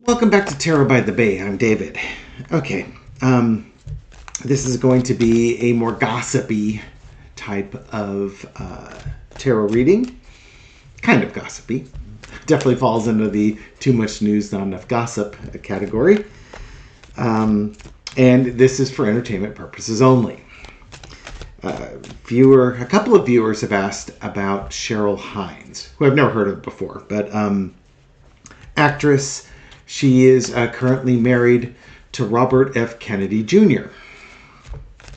Welcome back to Tarot by the Bay. I'm David. Okay, this is going to be a more gossipy type of tarot reading. Kind of gossipy. Definitely falls into the too much news, not enough gossip category. And this is for entertainment purposes only. A couple of viewers have asked about Cheryl Hines, who I've never heard of before, but actress. She is currently married to Robert F. Kennedy Jr.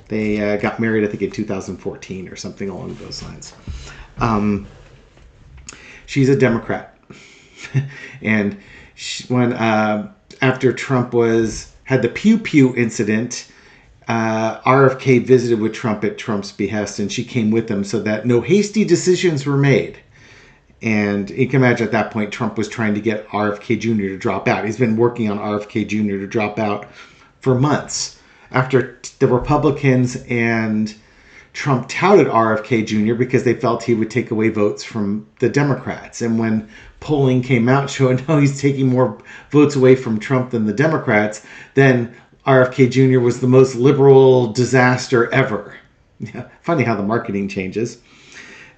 They got married, I think, in 2014 or something along those lines. She's a Democrat. And after Trump had the Pew Pew incident, RFK visited with Trump at Trump's behest, and she came with him so that no hasty decisions were made. And you can imagine at that point, Trump was trying to get RFK Jr. to drop out. He's been working on RFK Jr. to drop out for months. After the Republicans and Trump touted RFK Jr. because they felt he would take away votes from the Democrats. And when polling came out showing how he's taking more votes away from Trump than the Democrats, then RFK Jr. was the most liberal disaster ever. Yeah, funny how the marketing changes.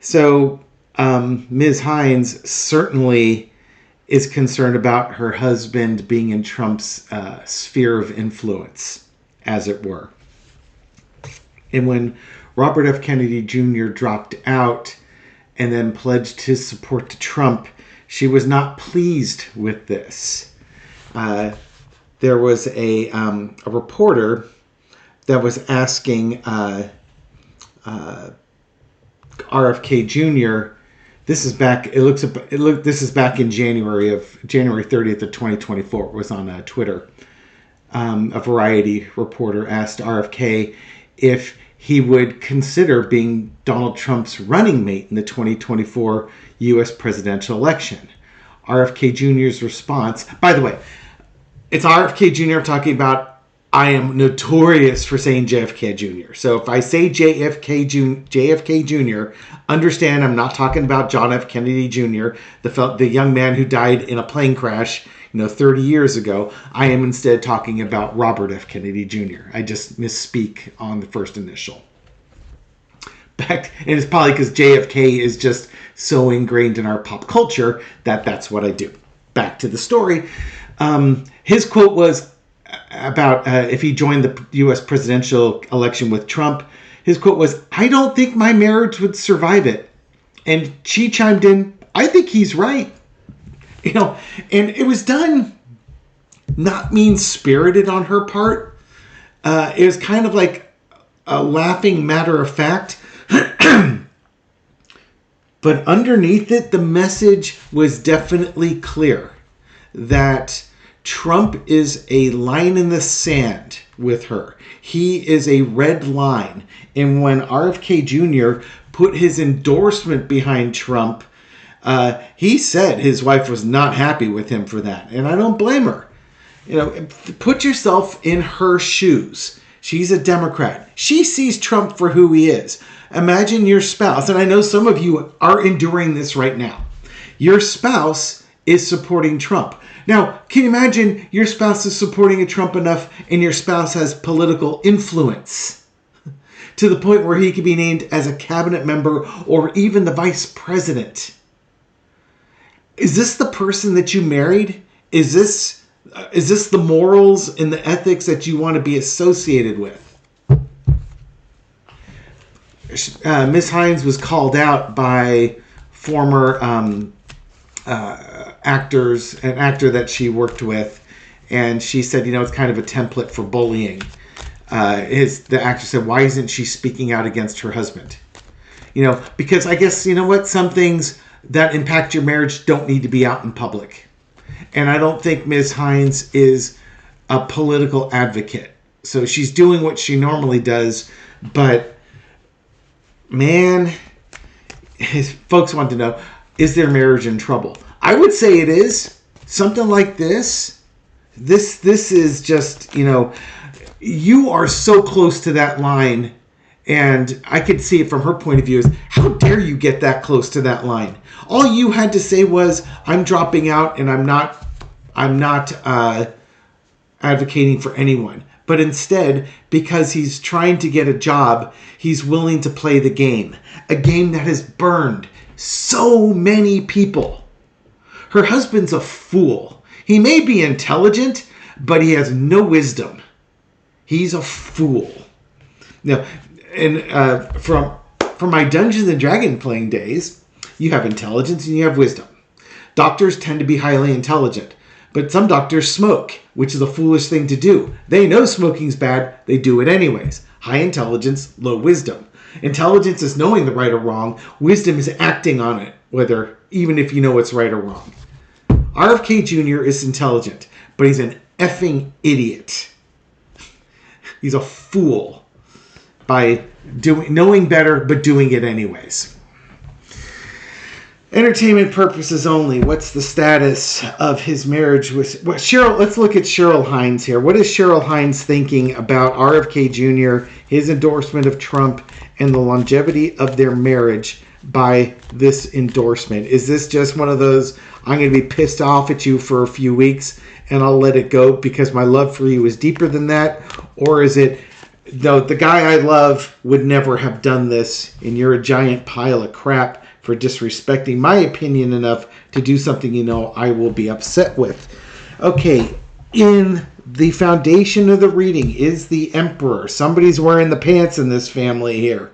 So Ms. Hines certainly is concerned about her husband being in Trump's sphere of influence, as it were. And when Robert F. Kennedy Jr. dropped out and then pledged his support to Trump, she was not pleased with this. There was a reporter that was asking RFK Jr. This is back. This is back in January 30th of 2024. It was on Twitter. A Variety reporter asked RFK if he would consider being Donald Trump's running mate in the 2024 U.S. presidential election. RFK Jr.'s response. By the way, it's RFK Jr. I'm talking about. I am notorious for saying JFK Jr. So if I say JFK Jr., understand I'm not talking about John F. Kennedy Jr., the young man who died in a plane crash, 30 years ago. I am instead talking about Robert F. Kennedy Jr. I just misspeak on the first initial. And it's probably because JFK is just so ingrained in our pop culture that's what I do. Back to the story. His quote was, about if he joined the U.S. presidential election with Trump. His quote was, "I don't think my marriage would survive it." And she chimed in, "I think he's right." And it was done not mean-spirited on her part. It was kind of like a laughing matter of fact. But underneath it, the message was definitely clear that Trump is a line in the sand with her. He is a red line. And when RFK Jr. put his endorsement behind Trump, he said his wife was not happy with him for that. And I don't blame her. Put yourself in her shoes. She's a Democrat. She sees Trump for who he is. Imagine your spouse, and I know some of you are enduring this right now. Your spouse is supporting Trump. Now, can you imagine your spouse is supporting a Trump enough and your spouse has political influence to the point where he could be named as a cabinet member or even the vice president? Is this the person that you married? Is this the morals and the ethics that you want to be associated with? Ms. Hines was called out by former actors, an actor that she worked with, and she said, it's kind of a template for bullying. The actor said, "Why isn't she speaking out against her husband?" Because I guess, some things that impact your marriage don't need to be out in public. And I don't think Ms. Hines is a political advocate. So she's doing what she normally does, but man, folks want to know, is their marriage in trouble? I would say it is. Something like this. This is just, you are so close to that line. And I could see it from her point of view is, how dare you get that close to that line? All you had to say was, I'm dropping out and I'm not I'm not advocating for anyone. But instead, because he's trying to get a job, he's willing to play the game. A game that has burned so many people. Her husband's a fool. He may be intelligent, but he has no wisdom. He's a fool. Now, and from my Dungeons and Dragons playing days, you have intelligence and you have wisdom. Doctors tend to be highly intelligent. But some doctors smoke, which is a foolish thing to do. They know smoking's bad. They do it anyways. High intelligence, low wisdom. Intelligence is knowing the right or wrong. Wisdom is acting on it, even if you know it's right or wrong. RFK Jr. is intelligent, but he's an effing idiot. He's a fool by knowing better, but doing it anyways. Entertainment purposes only. What's the status of his marriage with Cheryl? Let's look at Cheryl Hines here. What is Cheryl Hines thinking about RFK Jr., his endorsement of Trump, and the longevity of their marriage by this endorsement? Is this just one of those, I'm going to be pissed off at you for a few weeks and I'll let it go because my love for you is deeper than that? Or is it, no, the guy I love would never have done this and you're a giant pile of crap for disrespecting my opinion enough to do something I will be upset with? Okay, in the foundation of the reading is the Emperor. Somebody's wearing the pants in this family here.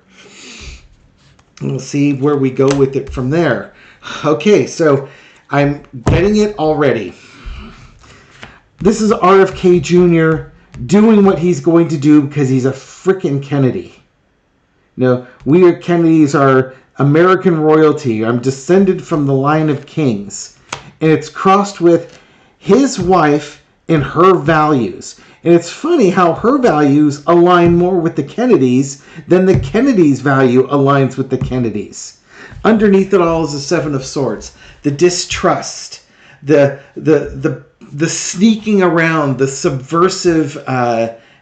We'll see where we go with it from there. Okay, so I'm getting it already. This is RFK Jr. doing what he's going to do because he's a frickin' Kennedy. We Kennedys are American royalty. I'm descended from the line of kings. And it's crossed with his wife and her values. And it's funny how her values align more with the Kennedys than the Kennedys' value aligns with the Kennedys. Underneath it all is the Seven of Swords. The distrust. The sneaking around. The subversive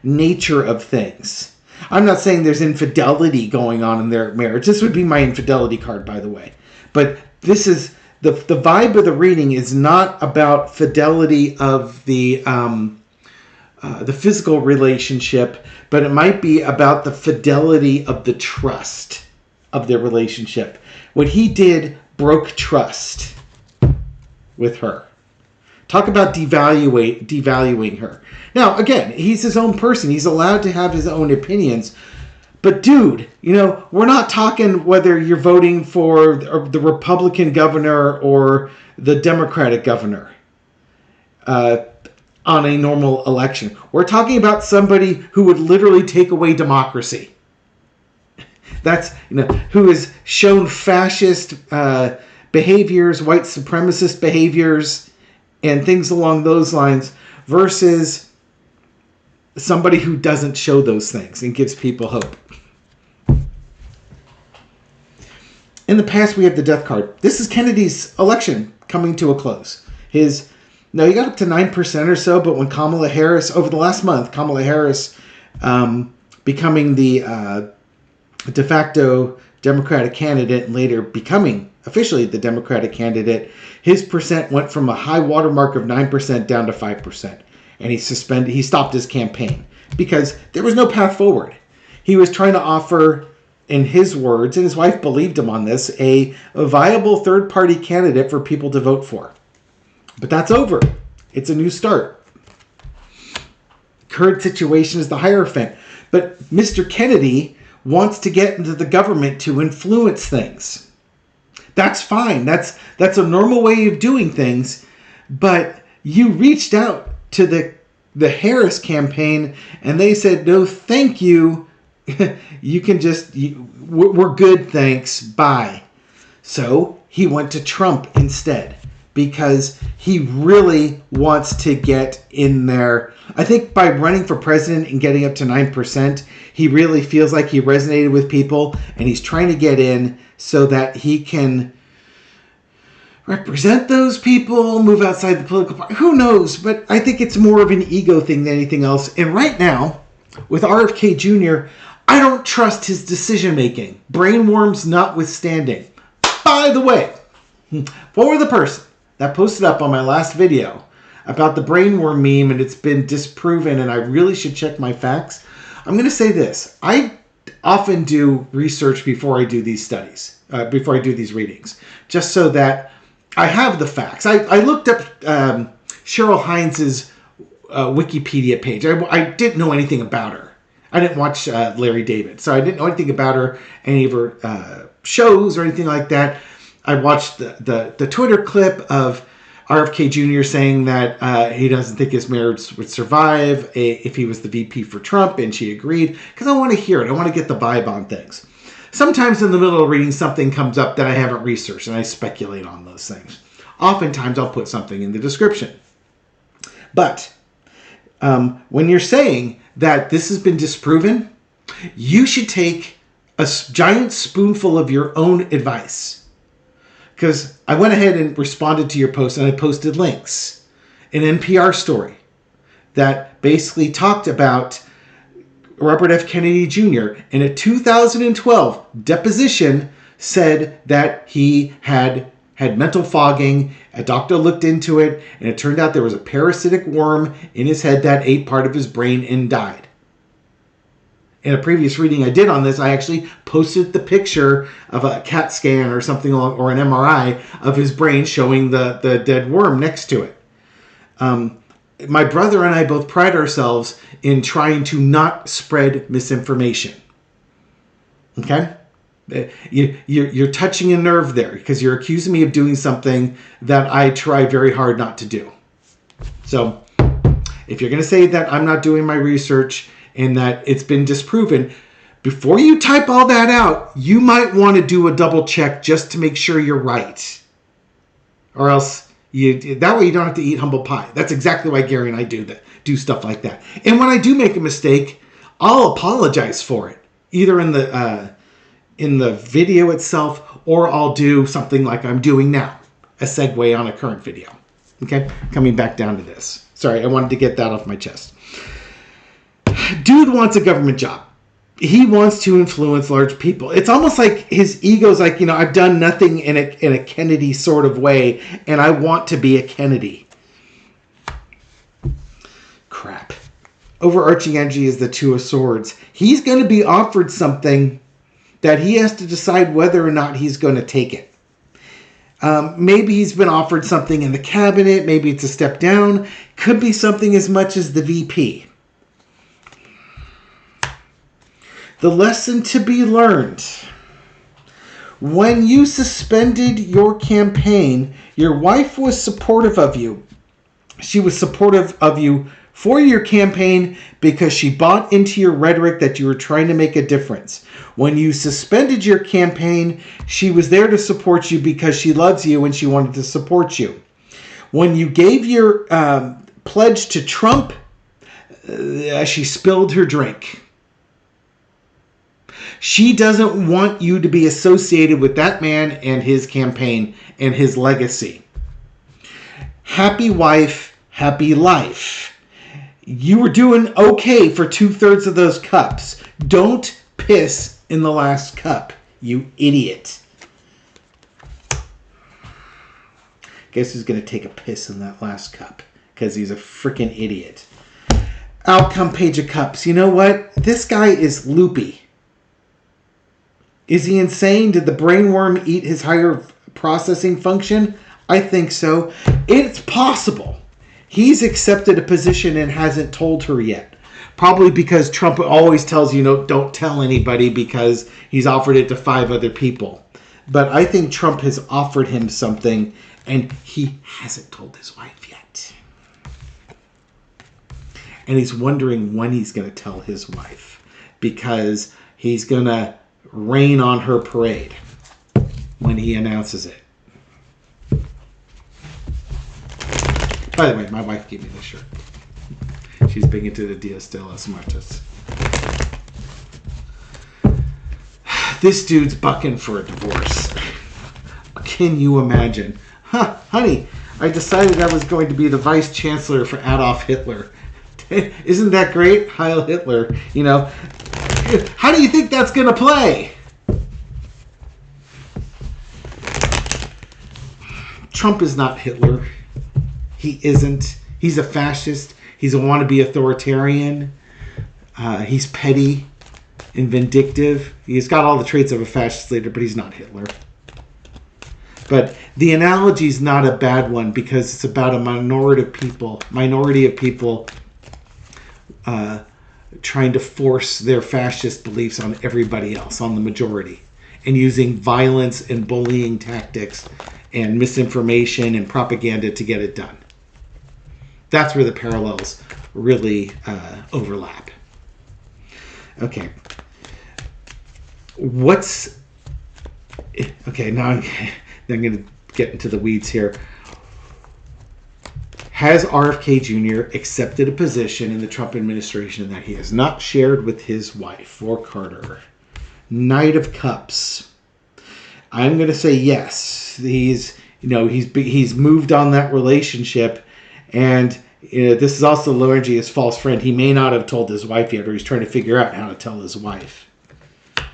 nature of things. I'm not saying there's infidelity going on in their marriage. This would be my infidelity card, by the way. But this is the vibe of the reading is not about fidelity of the physical relationship, but it might be about the fidelity of the trust of their relationship. What he did broke trust with her. Talk about devaluing her. Now, again, he's his own person. He's allowed to have his own opinions. But, dude, we're not talking whether you're voting for the Republican governor or the Democratic governor on a normal election. We're talking about somebody who would literally take away democracy. That's, who has shown fascist behaviors, white supremacist behaviors, and things along those lines, versus somebody who doesn't show those things and gives people hope. In the past, we have the death card. This is Kennedy's election coming to a close. He got up to 9% or so, but when Kamala Harris, over the last month, Kamala Harris becoming the de facto Democratic candidate and later becoming officially the Democratic candidate, his percent went from a high watermark of 9% down to 5%. And he stopped his campaign because there was no path forward. He was trying to offer, in his words, and his wife believed him on this, a viable third-party candidate for people to vote for. But that's over. It's a new start. Current situation is the Hierophant. But Mr. Kennedy wants to get into the government to influence things. That's fine. That's a normal way of doing things. But you reached out to the Harris campaign and they said, no, thank you. You can we're good, thanks, bye. So he went to Trump instead because he really wants to get in there. I think by running for president and getting up to 9%, he really feels like he resonated with people and he's trying to get in so that he can represent those people, move outside the political party. Who knows? But I think it's more of an ego thing than anything else. And right now, with RFK Jr., I don't trust his decision-making. Brain worms notwithstanding. By the way, for the person that posted up on my last video about the brainworm meme and it's been disproven and I really should check my facts, I'm going to say this. I often do research before I do these studies, before I do these readings, just so that I have the facts. I looked up Cheryl Hines's Wikipedia page. I didn't know anything about her. I didn't watch Larry David, so I didn't know anything about her, any of her shows or anything like that. I watched the Twitter clip of RFK Jr. saying that he doesn't think his marriage would survive if he was the VP for Trump, and she agreed, because I want to hear it. I want to get the vibe on things. Sometimes in the middle of reading, something comes up that I haven't researched, and I speculate on those things. Oftentimes, I'll put something in the description. But when you're saying that this has been disproven, you should take a giant spoonful of your own advice. Because I went ahead and responded to your post, and I posted links. An NPR story that basically talked about Robert F. Kennedy Jr. in a 2012 deposition said that he had mental fogging. A doctor looked into it, and it turned out there was a parasitic worm in his head that ate part of his brain and died. In a previous reading I did on this, I actually posted the picture of a CAT scan or something along, or an MRI of his brain showing the dead worm next to it. My brother and I both pride ourselves in trying to not spread misinformation. Okay? You're touching a nerve there because you're accusing me of doing something that I try very hard not to do. So, if you're going to say that I'm not doing my research and that it's been disproven, before you type all that out, you might want to do a double check just to make sure you're right. Or else, that way you don't have to eat humble pie. That's exactly why Gary and I do stuff like that. And when I do make a mistake, I'll apologize for it. Either in the video itself, or I'll do something like I'm doing now. A segue on a current video. Okay? Coming back down to this. Sorry, I wanted to get that off my chest. Dude wants a government job. He wants to influence large people. It's almost like his ego's like, I've done nothing in a Kennedy sort of way, and I want to be a Kennedy. Crap. Overarching energy is the Two of Swords. He's going to be offered something that he has to decide whether or not he's going to take it. Maybe he's been offered something in the cabinet. Maybe it's a step down. Could be something as much as the VP. The lesson to be learned. When you suspended your campaign, your wife was supportive of you. She was supportive of you for your campaign because she bought into your rhetoric that you were trying to make a difference. When you suspended your campaign, she was there to support you because she loves you and she wanted to support you. When you gave your pledge to Trump, she spilled her drink. She doesn't want you to be associated with that man and his campaign and his legacy. Happy wife, happy life. You were doing okay for 2/3 of those cups. Don't piss in the last cup, you idiot. Guess who's going to take a piss in that last cup? Because he's a freaking idiot. Outcome page of cups. You know what? This guy is loopy. Is he insane? Did the brainworm eat his higher processing function? I think so. It's possible. He's accepted a position and hasn't told her yet. Probably because Trump always tells you, don't tell anybody because he's offered it to 5 other people. But I think Trump has offered him something and he hasn't told his wife yet. And he's wondering when he's going to tell his wife because he's going to rain on her parade when he announces it. By the way, my wife gave me this shirt. She's big into the Dias de las Muertas. This dude's bucking for a divorce. Can you imagine? Honey, I decided I was going to be the vice chancellor for Adolf Hitler. Isn't that great? Heil Hitler. How do you think that's going to play? Trump is not Hitler. He isn't. He's a fascist. He's a wannabe authoritarian. He's petty and vindictive. He's got all the traits of a fascist leader, but he's not Hitler. But the analogy is not a bad one because it's about a minority of people trying to force their fascist beliefs on everybody else, on the majority, and using violence and bullying tactics and misinformation and propaganda to get it done. That's where the parallels really overlap. Okay. Now I'm going to get into the weeds here. Has RFK Jr. accepted a position in the Trump administration that he has not shared with his wife or Carter? Knight of Cups. I'm going to say yes. He's moved on that relationship, and this is also Laurentius' false friend. He may not have told his wife yet, or he's trying to figure out how to tell his wife.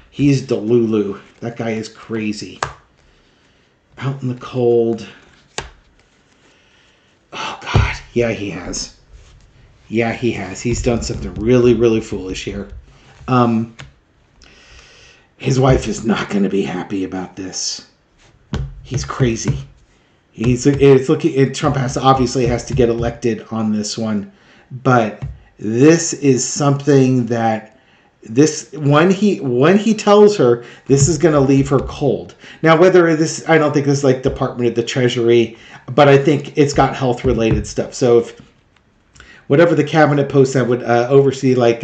He's Delulu. That guy is crazy. Out in the cold. Oh, God. Yeah, he has. He's done something really, really foolish here. His wife is not going to be happy about this. He's crazy. Trump obviously has to get elected on this one, but this is something that when he tells her, this is going to leave her cold. Now, I don't think this is like Department of the Treasury, but I think it's got health related stuff. So if whatever the cabinet post that would oversee like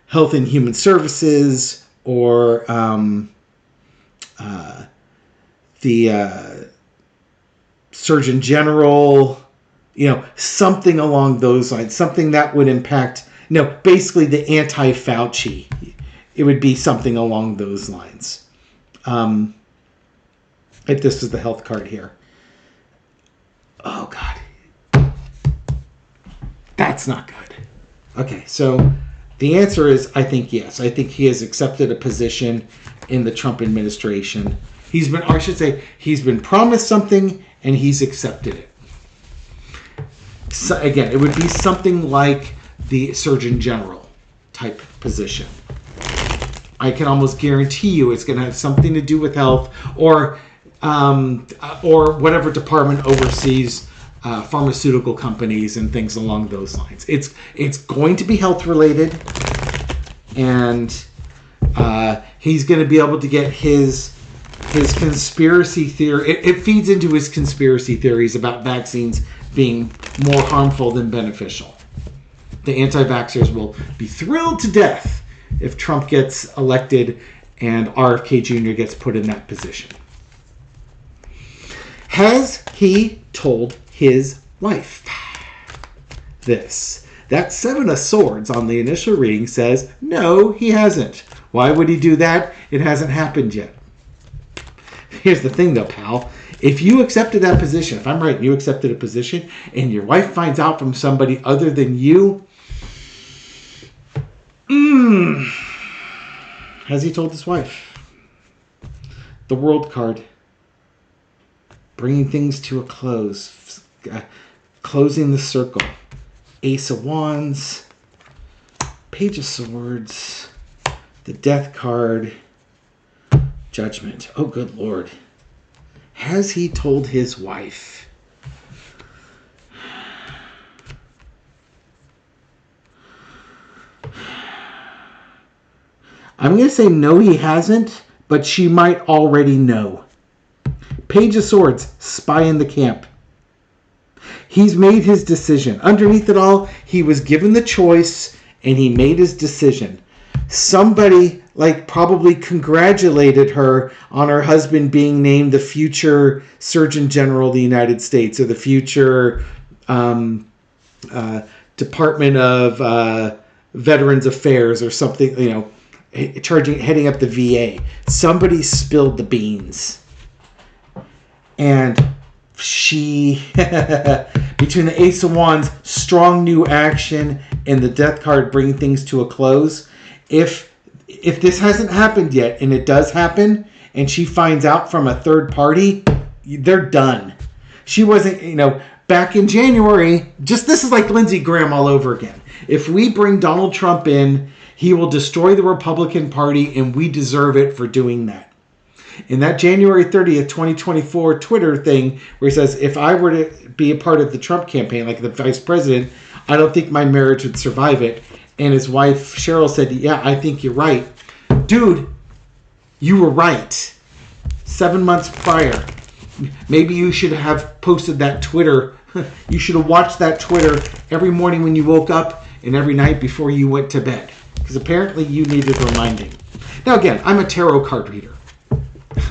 health and human services or the Surgeon General, something along those lines, something that would impact, basically the anti-Fauci. It would be something along those lines. If this was the health card here. Oh, God. That's not good. Okay, so the answer is, I think yes. I think he has accepted a position in the Trump administration. He's been promised something, and he's accepted it. So again, it would be something like the Surgeon General type position. I can almost guarantee you it's going to have something to do with health or whatever department oversees pharmaceutical companies and things along those lines. It's going to be health related, and he's going to be able to get his conspiracy theory. It feeds into his conspiracy theories about vaccines being more harmful than beneficial. The anti-vaxxers will be thrilled to death if Trump gets elected and RFK Jr. gets put in that position. Has he told his wife this? That Seven of Swords on the initial reading says, no, he hasn't. Why would he do that? It hasn't happened yet. Here's the thing, though, pal. If you accepted that position, if I'm right, and you accepted a position, and your wife finds out from somebody other than you, has he told his wife? The World card. Bringing things to a close. Closing the circle. Ace of Wands. Page of Swords. The Death card. Judgment. Oh, good Lord. Has he told his wife? I'm going to say no, he hasn't, but she might already know. Page of Swords, spy in the camp. He's made his decision. Underneath it all, he was given the choice, and he made his decision. Somebody probably congratulated her on her husband being named the future Surgeon General of the United States or the future Department of Veterans Affairs or something, heading up the VA. Somebody spilled the beans. And she, between the Ace of Wands, strong new action, and the Death card bringing things to a close, if this hasn't happened yet, and it does happen, and she finds out from a third party, they're done. She wasn't, back in January, this is like Lindsey Graham all over again. If we bring Donald Trump in, he will destroy the Republican Party, and we deserve it for doing that. In that January 30th, 2024 Twitter thing where he says, if I were to be a part of the Trump campaign, like the vice president, I don't think my marriage would survive it. And his wife, Cheryl, said, yeah, I think you're right. Dude, you were right. 7 months prior. Maybe you should have posted that Twitter. You should have watched that Twitter every morning when you woke up and every night before you went to bed. Because apparently you needed reminding. Now again, I'm a tarot card reader.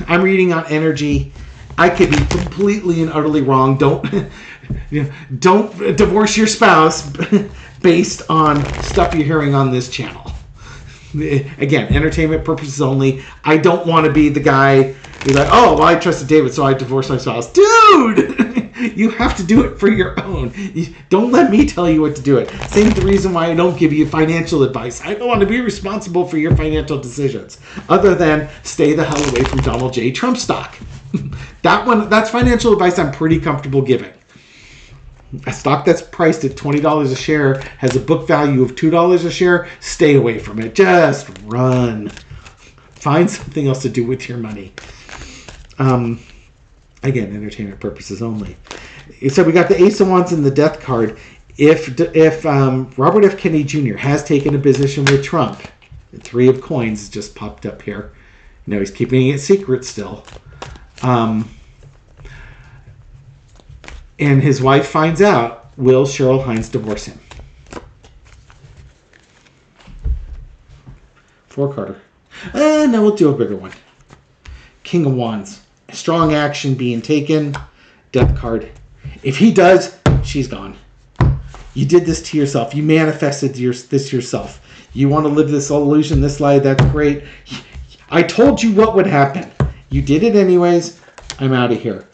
I'm reading on energy. I could be completely and utterly wrong. Don't divorce your spouse based on stuff you're hearing on this channel. Again, entertainment purposes only. I don't want to be the guy who's like, oh, well, I trusted David, so I divorced my spouse. Dude, you have to do it for your own. Don't let me tell you what to do it. Same the reason why I don't give you financial advice. I don't want to be responsible for your financial decisions, other than stay the hell away from Donald J. Trump stock. That's financial advice I'm pretty comfortable giving. A stock that's priced at $20 a share has a book value of $2 a share. Stay away from it. Just run. Find something else to do with your money. Again, entertainment purposes only. So we got the Ace of Wands and the Death card. If Robert F. Kennedy Jr. has taken a position with Trump, the Three of Coins just popped up here. You know, he's keeping it secret still. And his wife finds out, will Cheryl Hines divorce him? Four-carder. No, we'll do a bigger one. King of Wands. Strong action being taken. Death card. If he does, she's gone. You did this to yourself. You manifested this yourself. You want to live this illusion, this lie, that's great. I told you what would happen. You did it anyways. I'm out of here.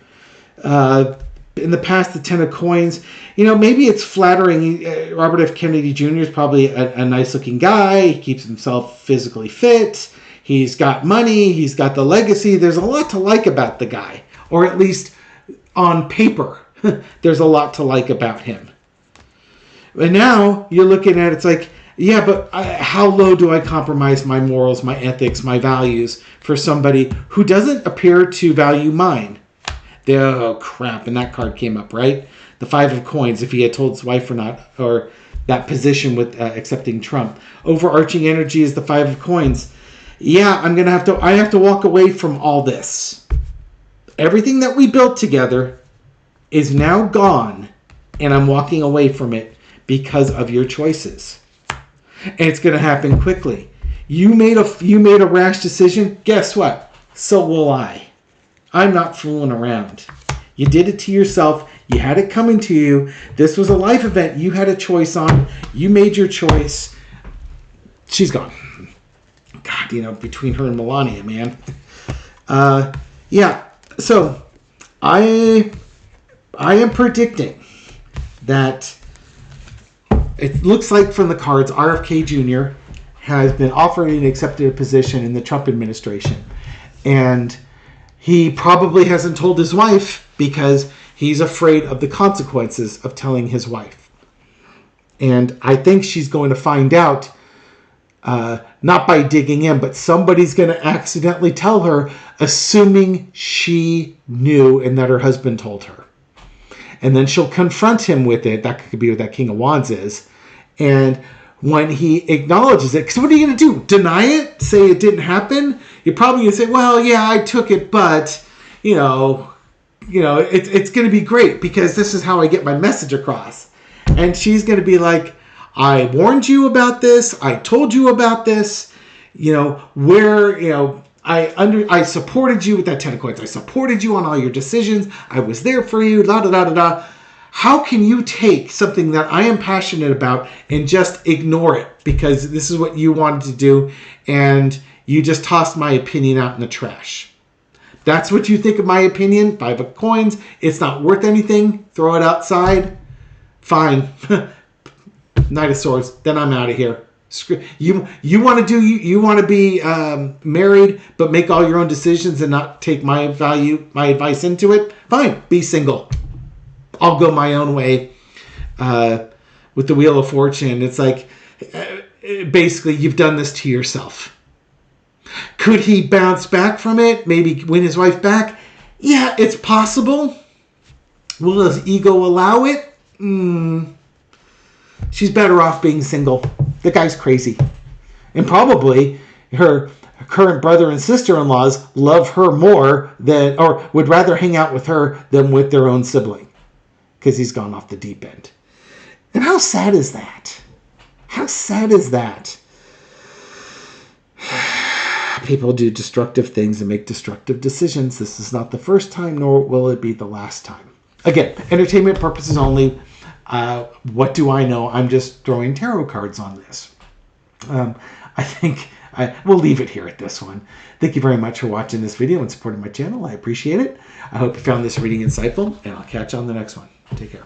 In the past, the Ten of Coins, maybe it's flattering. Robert F. Kennedy Jr. is probably a nice-looking guy. He keeps himself physically fit. He's got money. He's got the legacy. There's a lot to like about the guy, or at least on paper, there's a lot to like about him. And now you're looking at it's like, yeah, but how low do I compromise my morals, my ethics, my values for somebody who doesn't appear to value mine? Oh, crap. And that card came up, right? The Five of Coins, if he had told his wife or not, or that position with accepting Trump. Overarching energy is the Five of Coins. Yeah, I have to walk away from all this. Everything that we built together is now gone, and I'm walking away from it because of your choices. And it's going to happen quickly. You made a rash decision. Guess what? So will I. I'm not fooling around. You did it to yourself. You had it coming to you. This was a life event you had a choice on. You made your choice. She's gone. God, between her and Melania, man. Yeah. So I am predicting that it looks like from the cards, RFK Jr. has been offered and accepted a position in the Trump administration. And he probably hasn't told his wife because he's afraid of the consequences of telling his wife. And I think she's going to find out, not by digging in, but somebody's going to accidentally tell her, assuming she knew and that her husband told her. And then she'll confront him with it. That could be what that King of Wands is. And when he acknowledges it, because what are you going to do? Deny it? Say it didn't happen? You're probably going to say, well, yeah, I took it, but, it's going to be great because this is how I get my message across. And she's going to be like, I warned you about this. I told you about this. I supported you with that 10 of coins. I supported you on all your decisions. I was there for you, da da da da da. How can you take something that I am passionate about and just ignore it because this is what you wanted to do and you just tossed my opinion out in the trash? That's what you think of my opinion? 5 of Coins. It's not worth anything. Throw it outside. Fine. Knight of Swords. Then I'm out of here. You want to be married, but make all your own decisions and not take my advice into it? Fine. Be single. I'll go my own way with the Wheel of Fortune. It's like, basically, you've done this to yourself. Could he bounce back from it? Maybe win his wife back? Yeah, it's possible. Will his ego allow it? She's better off being single. The guy's crazy. And probably her current brother and sister-in-laws love her more than, or would rather hang out with her than with their own sibling, because he's gone off the deep end. And how sad is that? How sad is that? People do destructive things and make destructive decisions. This is not the first time, nor will it be the last time. Again, entertainment purposes only. What do I know? I'm just throwing tarot cards on this. I think we'll leave it here at this one. Thank you very much for watching this video and supporting my channel. I appreciate it. I hope you found this reading insightful, and I'll catch you on the next one. Take care.